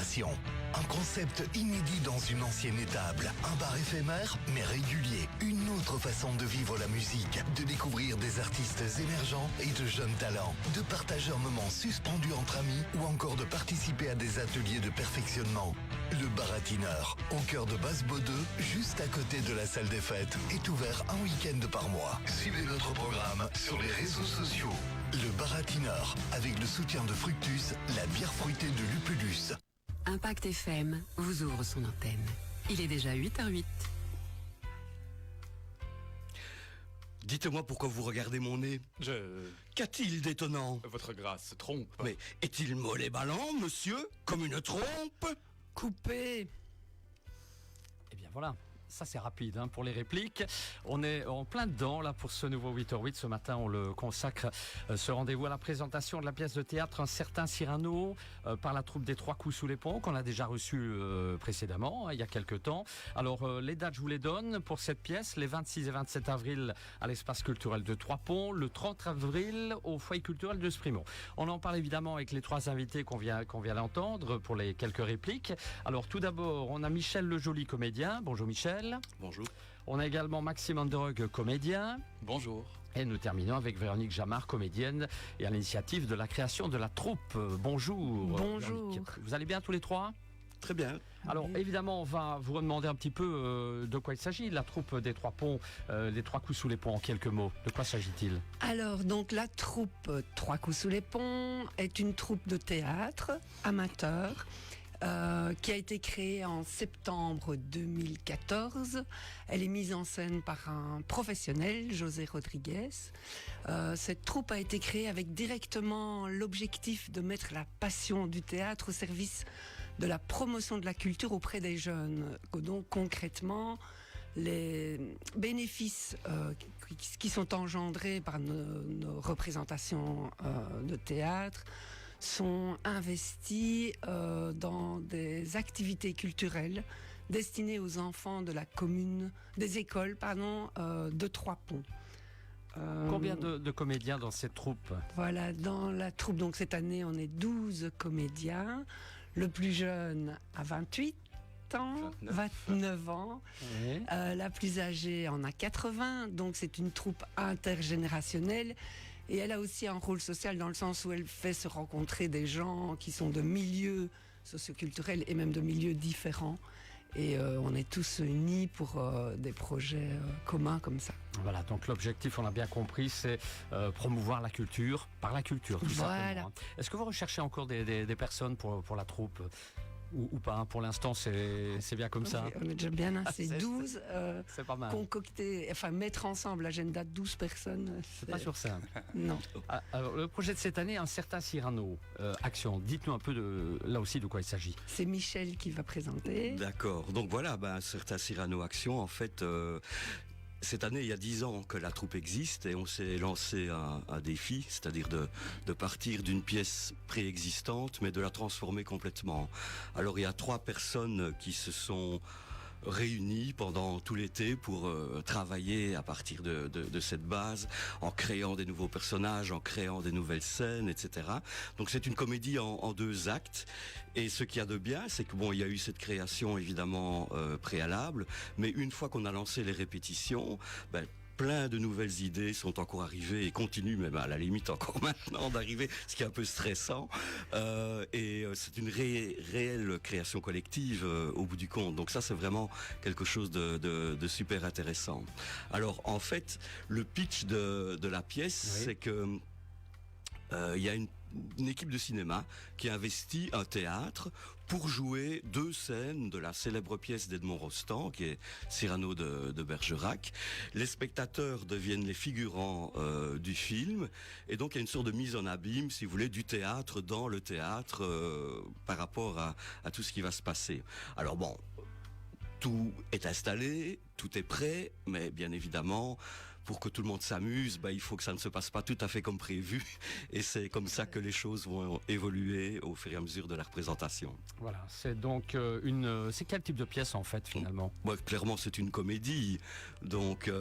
Libération. Un concept inédit dans une ancienne étable. Un bar éphémère, mais régulier. Une autre façon de vivre la musique. De découvrir des artistes émergents et de jeunes talents. De partager un moment suspendu entre amis ou encore de participer à des ateliers de perfectionnement. Le Baratineur, au cœur de Basse-Baudeux, juste à côté de la salle des fêtes, est ouvert un week-end par mois. Suivez notre programme sur les réseaux sociaux. Le Baratineur, avec le soutien de Fructus, la bière fruitée de Lupulus. Impact FM vous ouvre son antenne. Il est déjà 8h08. Dites-moi pourquoi vous regardez mon nez. Qu'a-t-il d'étonnant? Votre grâce trompe. Mais est-il mollet ballant, monsieur? Comme une trompe? Coupé. Eh bien voilà, ça c'est rapide pour les répliques. On est en plein dedans là pour ce nouveau 8h08. Ce matin on le consacre, ce rendez-vous à la présentation de la pièce de théâtre Un certain Cyrano par la troupe des Trois Coups sous les ponts qu'on a déjà reçu précédemment, il y a quelques temps. Alors les dates je vous les donne pour cette pièce, les 26 et 27 avril à l'espace culturel de Trois Ponts, le 30 avril au foyer culturel de Sprimont. On en parle évidemment avec les trois invités qu'on vient d'entendre pour les quelques répliques. Alors tout d'abord on a Michel Le Joly, comédien. Bonjour Michel. Bonjour. On a également Maxime Anderog, comédien. Bonjour. Et nous terminons avec Véronique Jamard, comédienne et à l'initiative de la création de la troupe. Bonjour. Bonjour. Véronique. Vous allez bien tous les trois? Très bien. Alors évidemment, on va vous demander un petit peu de quoi il s'agit. La troupe des Trois Ponts, les Trois Coups sous les Ponts, en quelques mots. De quoi s'agit-il? Alors, donc, la troupe Trois Coups sous les Ponts est une troupe de théâtre amateur qui a été créée en septembre 2014. Elle est mise en scène par un professionnel, José Rodriguez. Cette troupe a été créée avec directement l'objectif de mettre la passion du théâtre au service de la promotion de la culture auprès des jeunes. Donc concrètement, les bénéfices qui sont engendrés par nos représentations de théâtre sont investis dans des activités culturelles destinées aux enfants de la commune, des écoles, de Trois Ponts. Combien de comédiens dans cette troupe? Voilà, dans la troupe, donc cette année, on est 12 comédiens. Le plus jeune a 28 ans, 29 ans. Oui. La plus âgée en a 80, donc c'est une troupe intergénérationnelle. Et elle a aussi un rôle social dans le sens où elle fait se rencontrer des gens qui sont de milieux socioculturels et même de milieux différents. Et on est tous unis pour des projets communs comme ça. Voilà, donc l'objectif, on a bien compris, c'est promouvoir la culture, par la culture, tout simplement. Est-ce que vous recherchez encore des personnes pour la troupe ou pas? Pour l'instant, c'est bien comme ça. On est déjà bien assez. 12 c'est pas mal. Concocter, enfin mettre ensemble l'agenda de 12 personnes. C'est pas sur ça. Non. Alors, le projet de cette année, Un certain Cyrano, Action. Dites-nous un peu là aussi de quoi il s'agit. C'est Michel qui va présenter. D'accord. Donc voilà, Un certain Cyrano Action, en fait... Cette année, il y a 10 ans que la troupe existe et on s'est lancé un défi, c'est-à-dire de partir d'une pièce préexistante, mais de la transformer complètement. Alors, il y a 3 personnes qui se sont réunis pendant tout l'été pour travailler à partir de cette base, en créant des nouveaux personnages, en créant des nouvelles scènes, etc. Donc c'est une comédie en 2 actes. Et ce qu'il y a de bien, c'est que il y a eu cette création évidemment préalable, mais une fois qu'on a lancé les répétitions, plein de nouvelles idées sont encore arrivées et continuent même à la limite encore maintenant d'arriver, ce qui est un peu stressant. Et c'est une réelle création collective au bout du compte. Donc ça, c'est vraiment quelque chose de super intéressant. Alors en fait, le pitch de la pièce, oui, c'est que il y a une équipe de cinéma qui a investi un théâtre pour jouer 2 scènes de la célèbre pièce d'Edmond Rostand, qui est Cyrano de Bergerac. Les spectateurs deviennent les figurants du film, et donc il y a une sorte de mise en abîme, si vous voulez, du théâtre dans le théâtre par rapport à tout ce qui va se passer. Alors tout est installé, tout est prêt, mais bien évidemment, pour que tout le monde s'amuse, il faut que ça ne se passe pas tout à fait comme prévu. Et c'est comme ça que les choses vont évoluer au fur et à mesure de la représentation. Voilà, c'est donc c'est quel type de pièce en fait finalement? Clairement, c'est une comédie, donc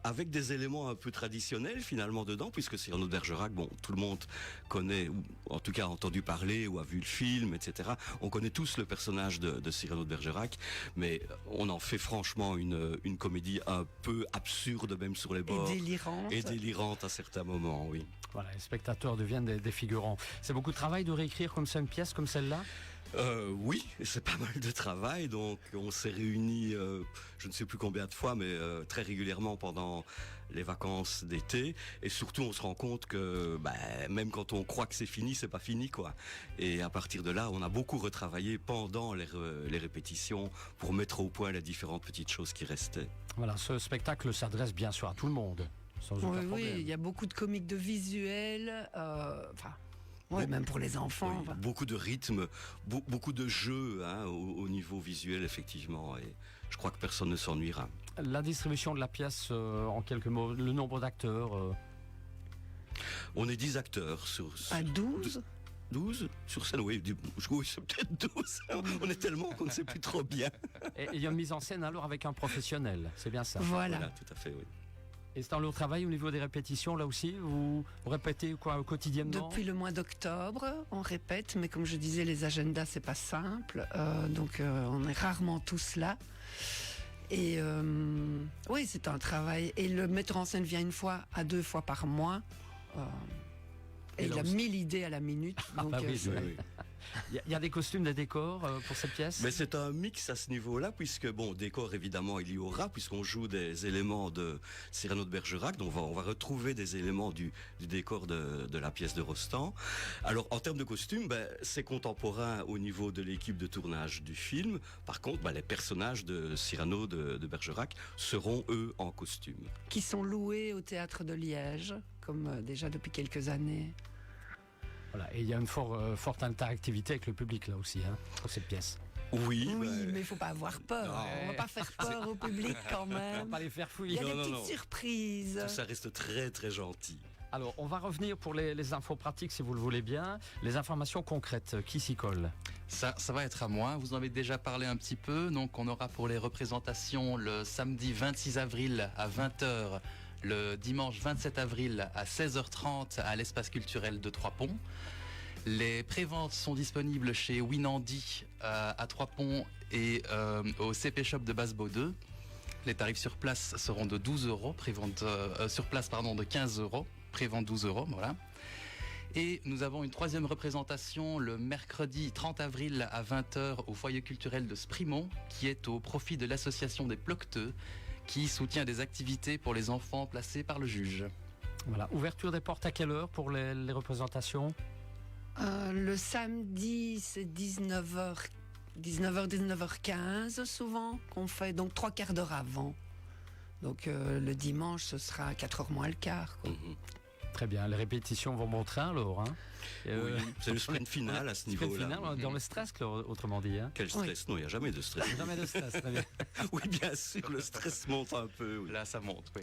avec des éléments un peu traditionnels finalement dedans, puisque Cyrano de Bergerac, tout le monde connaît, ou en tout cas a entendu parler ou a vu le film, etc. On connaît tous le personnage de Cyrano de Bergerac, mais on en fait franchement une comédie un peu absurde, même sur les bords. Et délirante à certains moments, oui. Voilà, les spectateurs deviennent des figurants. C'est beaucoup de travail de réécrire comme ça une pièce comme celle-là? Oui, c'est pas mal de travail, donc on s'est réunis, je ne sais plus combien de fois, mais très régulièrement pendant les vacances d'été, et surtout on se rend compte que même quand on croit que c'est fini, c'est pas fini, quoi. Et à partir de là, on a beaucoup retravaillé pendant les répétitions pour mettre au point les différentes petites choses qui restaient. Voilà, ce spectacle s'adresse bien sûr à tout le monde, sans aucun problème. Oui, il y a beaucoup de comiques de visuels, même pour les enfants. Oui, beaucoup de rythme, beaucoup de jeux au niveau visuel, effectivement. Et je crois que personne ne s'ennuiera. La distribution de la pièce, en quelques mots, le nombre d'acteurs On est 10 acteurs sur... À 12 12 sur scène, oui, c'est peut-être 12. On est tellement qu'on ne sait plus trop bien. Et il y a une mise en scène alors avec un professionnel, c'est bien ça? Voilà, tout à fait, oui. Et c'est dans le travail au niveau des répétitions, là aussi, vous répétez quoi quotidiennement? Depuis le mois d'octobre, on répète, mais comme je disais, les agendas, c'est pas simple, donc on est rarement tous là. Et oui, c'est un travail. Et le metteur en scène vient 1 fois à 2 fois par mois. Et il a 1000 idées à la minute. Donc, oui. Il y a des costumes, des décors pour cette pièce? Mais c'est un mix à ce niveau-là, puisque, décor évidemment il y aura, puisqu'on joue des éléments de Cyrano de Bergerac, donc on va retrouver des éléments du décor de la pièce de Rostand. Alors en termes de costumes, c'est contemporain au niveau de l'équipe de tournage du film. Par contre, les personnages de Cyrano de Bergerac seront eux en costume. Qui sont loués au théâtre de Liège, comme déjà depuis quelques années. Voilà, et il y a une forte interactivité avec le public là aussi, pour cette pièce. Oui, mais il faut pas avoir peur. Non. On va pas faire peur au public quand même. On va pas les faire Il fouiller. y a des petites surprises. Tout ça reste très très gentil. Alors, on va revenir pour les infos pratiques, si vous le voulez bien. Les informations concrètes, qui s'y colle? Ça va être à moi. Vous en avez déjà parlé un petit peu. Donc, on aura pour les représentations le samedi 26 avril à 20h, le dimanche 27 avril à 16h30 à l'espace culturel de Trois-Ponts. Les préventes sont disponibles chez Winandy à Trois-Ponts et au CP Shop de Basse-Baux 2. Les tarifs sur place seront de 12 €, prévente sur place de 15 €, prévente 12 €, voilà. Et nous avons une 3e représentation le mercredi 30 avril à 20h au foyer culturel de Sprimont, qui est au profit de l'association des Ploqueteux, qui soutient des activités pour les enfants placés par le juge. Voilà. Ouverture des portes à quelle heure pour les représentations? Le samedi, c'est 19h, 19h15 souvent qu'on fait, donc 3/4 d'heure avant. Donc le dimanche, ce sera 4h moins le quart. Quoi. Très bien, les répétitions vont bon train alors. Oui, c'est le sprint final à ce niveau-là. Final, dans le stress, autrement dit. Quel stress? Non, il n'y a jamais de stress. Jamais de stress, très bien. Oui, bien sûr, le stress monte un peu. Oui. Là, ça monte, oui.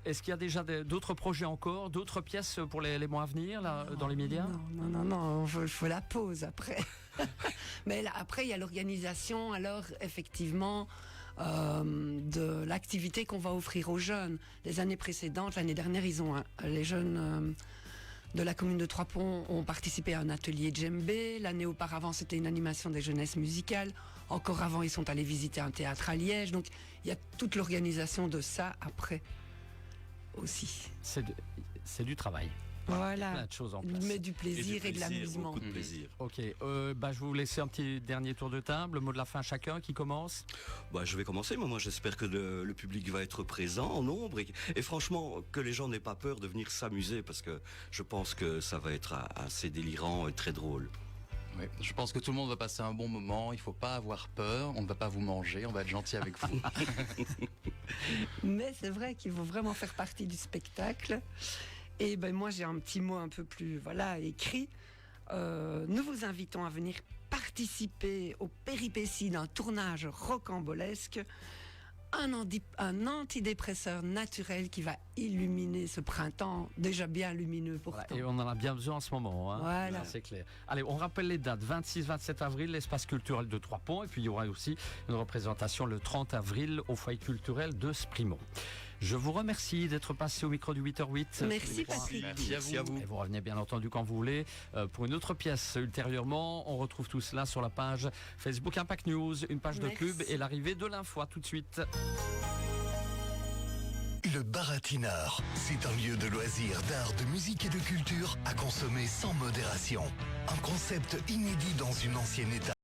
Est-ce qu'il y a déjà d'autres projets encore, d'autres pièces pour les mois à venir, là, dans les médias? Non, il faut la pause après. Mais là, après, il y a l'organisation, alors effectivement, de l'activité qu'on va offrir aux jeunes. Les années précédentes, l'année dernière, les jeunes de la commune de Trois-Ponts ont participé à un atelier djembé. L'année auparavant, c'était une animation des jeunesses musicales. Encore avant, ils sont allés visiter un théâtre à Liège. Donc, il y a toute l'organisation de ça après aussi. C'est du travail. Voilà, plein de choses en place. Mais du plaisir et de l'amusement. Beaucoup de plaisir. Ok, je vais vous laisser un petit dernier tour de table, le mot de la fin chacun, qui commence? Je vais commencer, moi j'espère que le public va être présent en nombre et franchement que les gens n'aient pas peur de venir s'amuser parce que je pense que ça va être assez délirant et très drôle. Oui, je pense que tout le monde va passer un bon moment, il ne faut pas avoir peur, on ne va pas vous manger, on va être gentil avec vous. Mais c'est vrai qu'il faut vraiment faire partie du spectacle. Et moi j'ai un petit mot un peu plus écrit. Nous vous invitons à venir participer aux péripéties d'un tournage rocambolesque un antidépresseur naturel qui va illuminer ce printemps déjà bien lumineux pourtant. Voilà, et on en a bien besoin en ce moment. Hein. Voilà. C'est clair. Allez, on rappelle les dates. 26-27 avril, l'espace culturel de Trois-Ponts. Et puis il y aura aussi une représentation le 30 avril au foyer culturel de Sprimont. Je vous remercie d'être passé au micro du 8h08. Merci Patrick. Merci à vous. Et vous revenez bien entendu quand vous voulez pour une autre pièce ultérieurement. On retrouve tout cela sur la page Facebook Impact News, une page de pub et l'arrivée de l'info. À tout de suite. Le Baratineur, c'est un lieu de loisirs, d'art, de musique et de culture à consommer sans modération. Un concept inédit dans une ancienne étape.